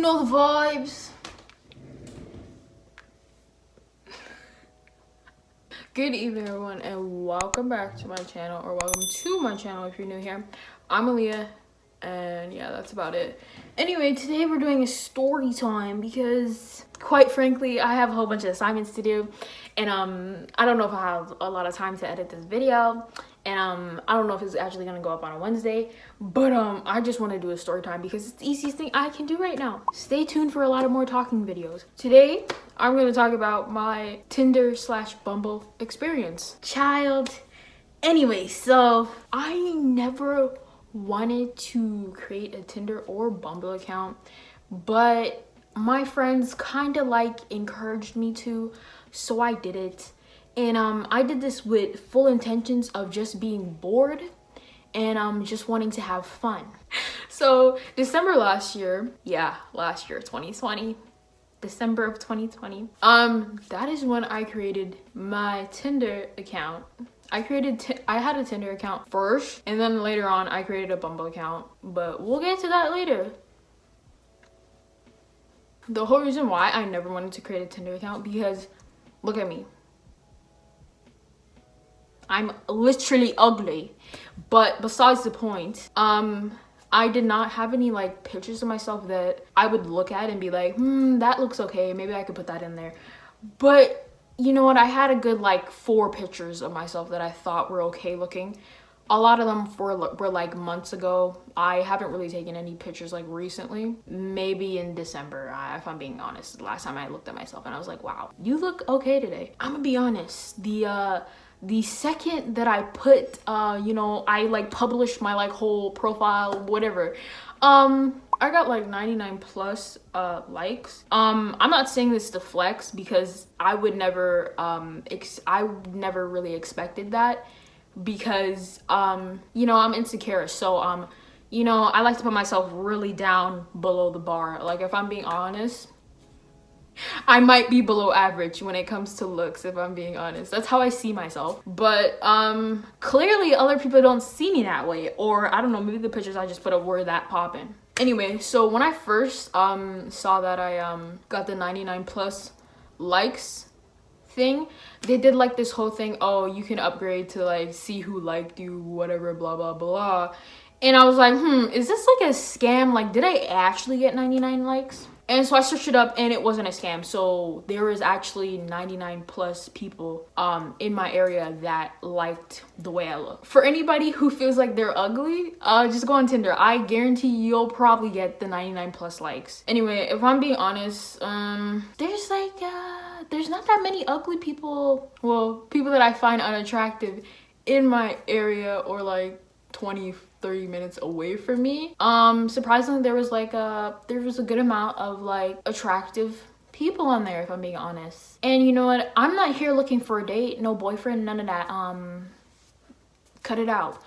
know the vibes. Good evening, everyone, and welcome back to my channel, or welcome to my channel if you're new here. I'm Aaliyah, and yeah, that's about it. Anyway, today we're doing a story time because, quite frankly, I have a whole bunch of assignments to do, and I don't know if I have a lot of time to edit this video, and I don't know if it's actually gonna go up on a Wednesday, but I just want to do a story time because it's the easiest thing I can do right now. Stay tuned for a lot of more talking videos. Today I'm going to talk about my Tinder/Bumble experience. Child. Anyway, so I never wanted to create a Tinder or Bumble account, but my friends kind of like encouraged me to, so I did it. And I did this with full intentions of just being bored and just wanting to have fun. So December last year, 2020. December of 2020, that is when I created my Tinder account. I had a Tinder account first, and then later on I created a Bumble account, but we'll get to that later. The whole reason why I never wanted to create a Tinder account, because look at me, I'm literally ugly. But besides the point, I did not have any like pictures of myself that I would look at and be like, that looks okay, maybe I could put that in there. But you know what, I had a good like 4 pictures of myself that I thought were okay looking. A lot of them were like months ago. I haven't really taken any pictures like recently. Maybe in December, if I'm being honest. The last time I looked at myself and I was like, wow, you look okay today. I'm gonna be honest, the second that I put, I like published my like whole profile, whatever, I got like 99 plus likes. I'm not saying this to flex because I would never, I never really expected that because, I'm insecure. So, I like to put myself really down below the bar. Like, if I'm being honest, I might be below average when it comes to looks, if I'm being honest. That's how I see myself. But clearly other people don't see me that way, or I don't know, maybe the pictures I just put up were that poppin'. Anyway, so when I first saw that I got the 99 plus likes thing, they did like this whole thing, oh, you can upgrade to like see who liked you, whatever, blah blah blah. And I was like, is this like a scam? Like, did I actually get 99 likes? And so I searched it up and it wasn't a scam. So there was actually 99 plus people in my area that liked the way I look. For anybody who feels like they're ugly, just go on Tinder. I guarantee you'll probably get the 99 plus likes. Anyway, if I'm being honest, there's not that many ugly people. Well, people that I find unattractive in my area or like 20-30 minutes away from me. Surprisingly, there was a good amount of like attractive people on there, if I'm being honest. And you know what, I'm not here looking for a date, no boyfriend, none of that. Cut it out.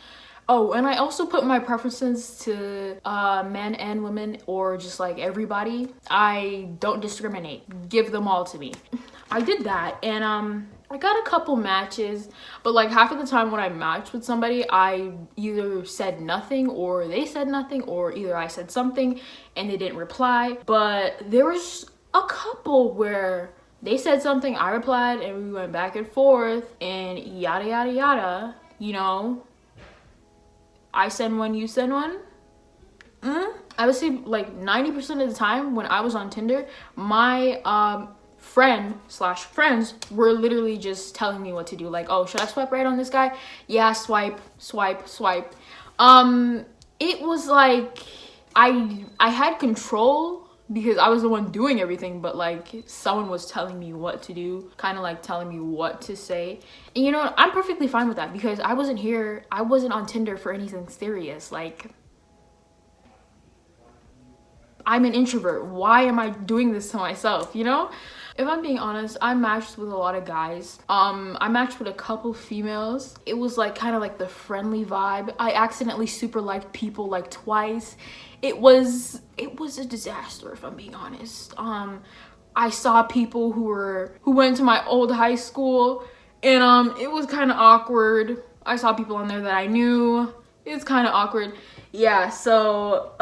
Oh, and I also put my preferences to men and women, or just like everybody. I don't discriminate, give them all to me. I did that, and I got a couple matches, but like half of the time when I matched with somebody, I either said nothing or they said nothing, or either I said something and they didn't reply. But there was a couple where they said something, I replied, and we went back and forth and yada yada yada, I send one, you send one. I would say like 90% of the time when I was on Tinder, my friends were literally just telling me what to do. Like, oh, should I swipe right on this guy? Yeah, swipe. It was like I had control because I was the one doing everything, but like someone was telling me what to do, kind of like telling me what to say. And you know what, I'm perfectly fine with that because I wasn't on Tinder for anything serious. Like, I'm an introvert. Why am I doing this to myself, If I'm being honest, I matched with a lot of guys. I matched with a couple females. It was like kind of like the friendly vibe. I accidentally super liked people like twice. It was a disaster, if I'm being honest. I saw people who went to my old high school, and it was kind of awkward. I saw people on there that I knew. It's kind of awkward. Yeah, so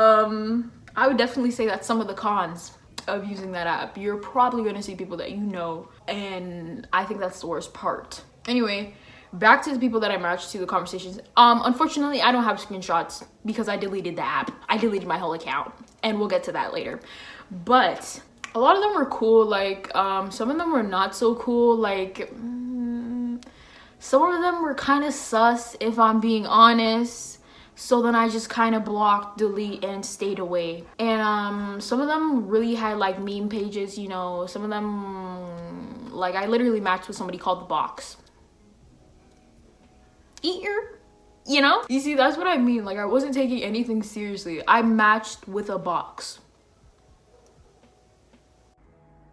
I would definitely say that's some of the cons of using that app. You're probably gonna see people that you know, and I think that's the worst part. Anyway, back to the people that I matched to, the conversations. Unfortunately, I don't have screenshots because I deleted the app. I deleted my whole account, and we'll get to that later. But a lot of them were cool. Like, some of them were not so cool. Like, some of them were kind of sus, if I'm being honest. So then I just kind of blocked, delete, and stayed away. And some of them really had like meme pages, you know. Some of them, like, I literally matched with somebody called The Box. Eater, you know? You see, that's what I mean. Like, I wasn't taking anything seriously. I matched with a box.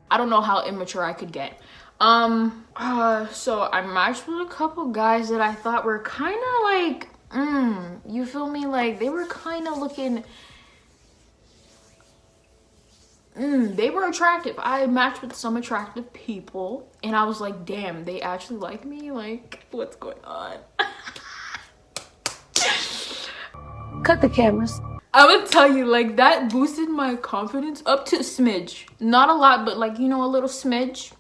I don't know how immature I could get. So I matched with a couple guys that I thought were kind of like, you feel me? Like, they were kind of looking, they were attractive. I matched with some attractive people, and I was like, damn, they actually like me? Like, what's going on? Cut the cameras. I would tell you, like, that boosted my confidence up to a smidge. Not a lot, but like, you know, a little smidge.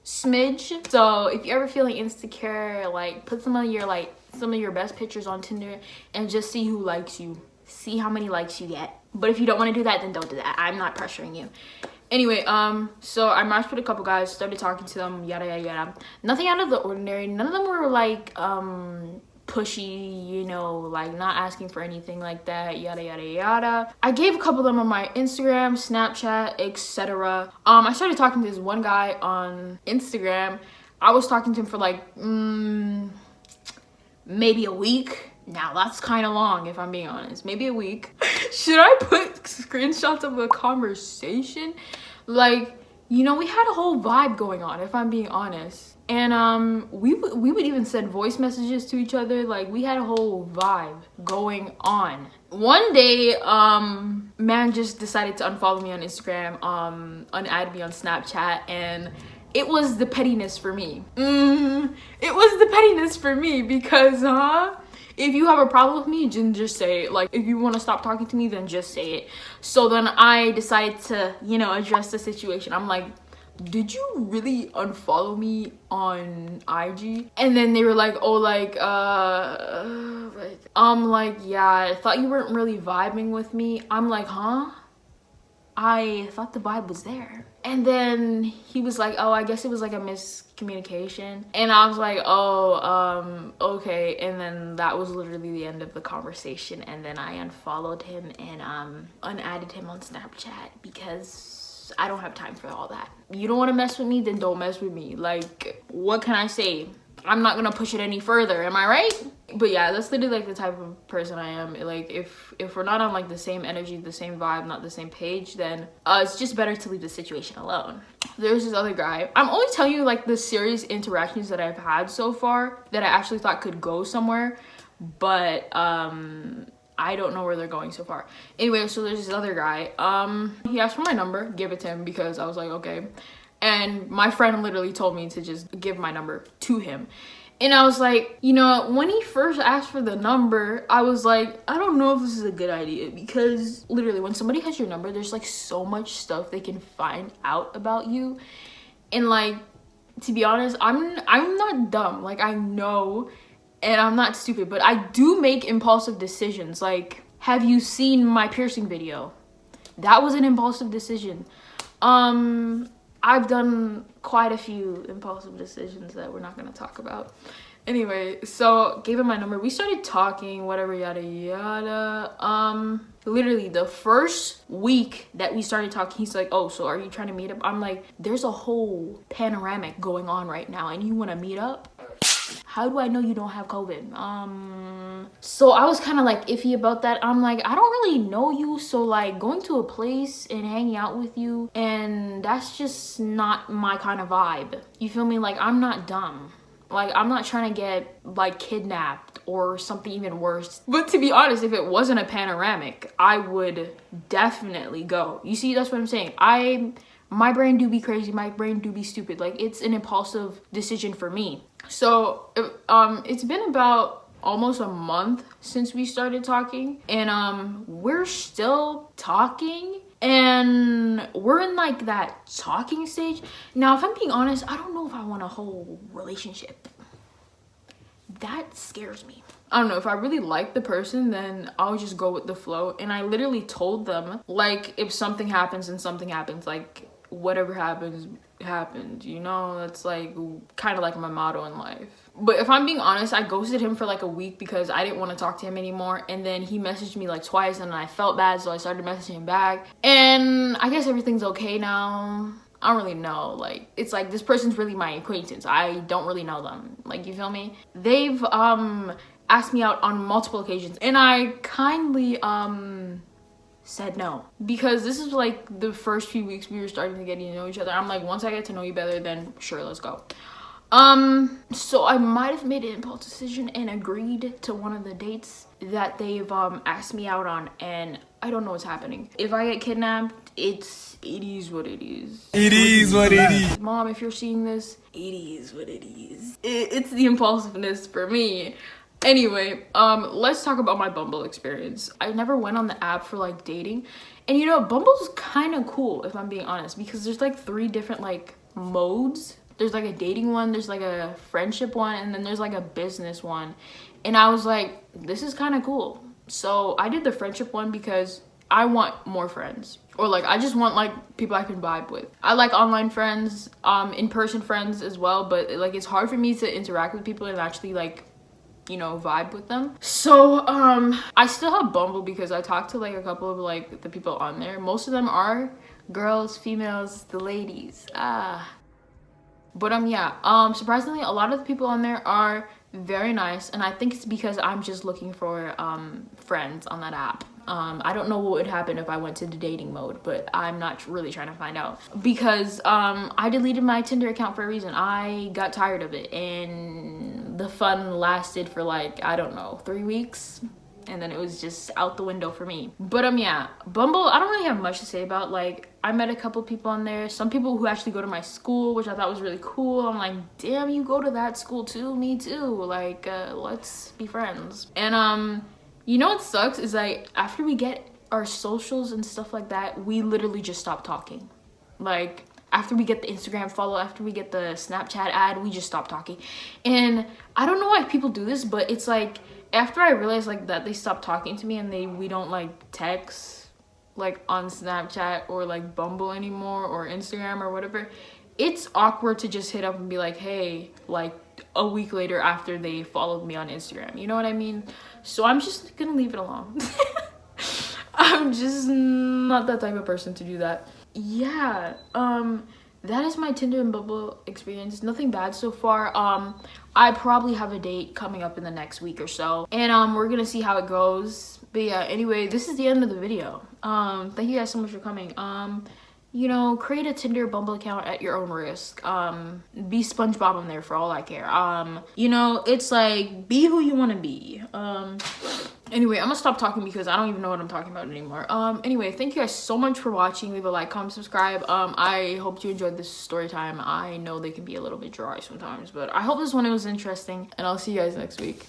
So if you're ever feeling insecure, like, put some of your best pictures on Tinder and just see who likes you. See how many likes you get. But if you don't want to do that, then don't do that. I'm not pressuring you. Anyway, so I matched with a couple guys, started talking to them, yada yada yada. Nothing out of the ordinary. None of them were like pushy, you know, like not asking for anything like that, yada yada yada. I gave a couple of them on my Instagram, Snapchat, etc. I started talking to this one guy on Instagram. I was talking to him for like maybe a week. Now that's kind of long, if I'm being honest. Maybe a week. Should I put screenshots of the conversation? Like, you know, we had a whole vibe going on, if I'm being honest. And we would even send voice messages to each other. Like, we had a whole vibe going on. One day, man just decided to unfollow me on Instagram, unadd me on Snapchat, and it was the pettiness for me. It was the pettiness for me because, if you have a problem with me, then just say it. Like, if you want to stop talking to me, then just say it. So then I decided to, you know, address the situation. I'm like, did you really unfollow me on IG? And then they were like, oh, like, I'm like, yeah, I thought you weren't really vibing with me. I'm like, huh? I thought the vibe was there. And then he was like, oh, I guess it was like a miscommunication. And I was like, oh, okay. And then that was literally the end of the conversation. And then I unfollowed him and unadded him on Snapchat because I don't have time for all that. You don't want to mess with me, then don't mess with me. Like, what can I say? I'm not gonna push it any further, am I right? But yeah, that's literally like the type of person I am. Like, if we're not on like the same energy, the same vibe, not the same page, then it's just better to leave the situation alone. There's this other guy. I'm only telling you like the serious interactions that I've had so far that I actually thought could go somewhere, but I don't know where they're going so far. Anyway, so there's this other guy. He asked for my number, give it to him because I was like, okay. And my friend literally told me to just give my number to him. And I was like, you know, when he first asked for the number, I was like, I don't know if this is a good idea because literally when somebody has your number, there's like so much stuff they can find out about you. And like, to be honest, I'm not dumb. Like, I know, and I'm not stupid, but I do make impulsive decisions. Like, have you seen my piercing video? That was an impulsive decision. I've done quite a few impulsive decisions that we're not gonna talk about. Anyway, so gave him my number. We started talking, whatever, yada yada. Literally the first week that we started talking, he's like, oh, so are you trying to meet up? I'm like, there's a whole panoramic going on right now and you wanna meet up? How do I know you don't have COVID? So I was kind of like iffy about that. I'm like, I don't really know you, so like going to a place and hanging out with you, and that's just not my kind of vibe. You feel me? Like, I'm not dumb. Like, I'm not trying to get like kidnapped or something even worse. But to be honest, if it wasn't a panoramic, I would definitely go. You see, that's what I'm saying. My brain do be crazy, my brain do be stupid. Like, it's an impulsive decision for me. So it's been about almost a month since we started talking, and we're still talking, and we're in like that talking stage. Now, if I'm being honest, I don't know if I want a whole relationship. That scares me. I don't know, if I really like the person, then I'll just go with the flow. And I literally told them, like, if something happens, then something happens. Like, whatever happens, happened, you know? That's like kind of like my motto in life. But if I'm being honest, I ghosted him for like a week because I didn't want to talk to him anymore. And then he messaged me like twice, and I felt bad, so I started messaging him back. And I guess everything's okay now. I don't really know. Like, it's like this person's really my acquaintance. I don't really know them. Like, you feel me? They've asked me out on multiple occasions, and I kindly said no, because this is like the first few weeks we were starting to get to know each other. I'm like, once I get to know you better, then sure, let's go. So I might have made an impulse decision and agreed to one of the dates that they've asked me out on, and I don't know what's happening. If I get kidnapped, it is what it is. It is what it is. Mom, if you're seeing this, it is what it is. It's the impulsiveness for me. Anyway, let's talk about my Bumble experience. I never went on the app for like dating, and you know, Bumble's kind of cool if I'm being honest, because there's like 3 different like modes. There's like a dating one, there's like a friendship one, and then there's like a business one. And I was like, this is kind of cool. So I did the friendship one because I want more friends, or like I just want like people I can vibe with. I like online friends, in-person friends as well, but like it's hard for me to interact with people and actually like, you know, vibe with them. So I still have Bumble because I talked to like a couple of like the people on there. Most of them are girls, females, the ladies. But yeah, surprisingly, a lot of the people on there are very nice, and I think it's because I'm just looking for friends on that app. I don't know what would happen if I went to the dating mode, but I'm not really trying to find out, because I deleted my Tinder account for a reason. I got tired of it, and the fun lasted for like, I don't know, 3 weeks, and then it was just out the window for me. But yeah, Bumble, I don't really have much to say about. Like, I met a couple people on there, some people who actually go to my school, which I thought was really cool. I'm like, damn, you go to that school too? Me too. Like, let's be friends. And you know what sucks is like, after we get our socials and stuff like that, we literally just stop talking. Like, after we get the Instagram follow, after we get the Snapchat ad, we just stop talking. And I don't know why people do this, but it's like, after I realized like that they stopped talking to me and we don't like text like on Snapchat or like Bumble anymore or Instagram or whatever, it's awkward to just hit up and be like, hey, like a week later after they followed me on Instagram. You know what I mean? So I'm just gonna leave it alone. I'm just not that type of person to do that. Yeah, that is my Tinder and Bumble experience. Nothing bad so far. I probably have a date coming up in the next week or so, and we're gonna see how it goes. But yeah, anyway, this is the end of the video. Thank you guys so much for coming. You know, create a Tinder Bumble account at your own risk. Be SpongeBob on there for all I care. You know, it's like, be who you want to be. Anyway, I'm gonna stop talking because I don't even know what I'm talking about anymore. Anyway, thank you guys so much for watching. Leave a like, comment, subscribe. I hope you enjoyed this story time. I know they can be a little bit dry sometimes, but I hope this one was interesting, and I'll see you guys next week.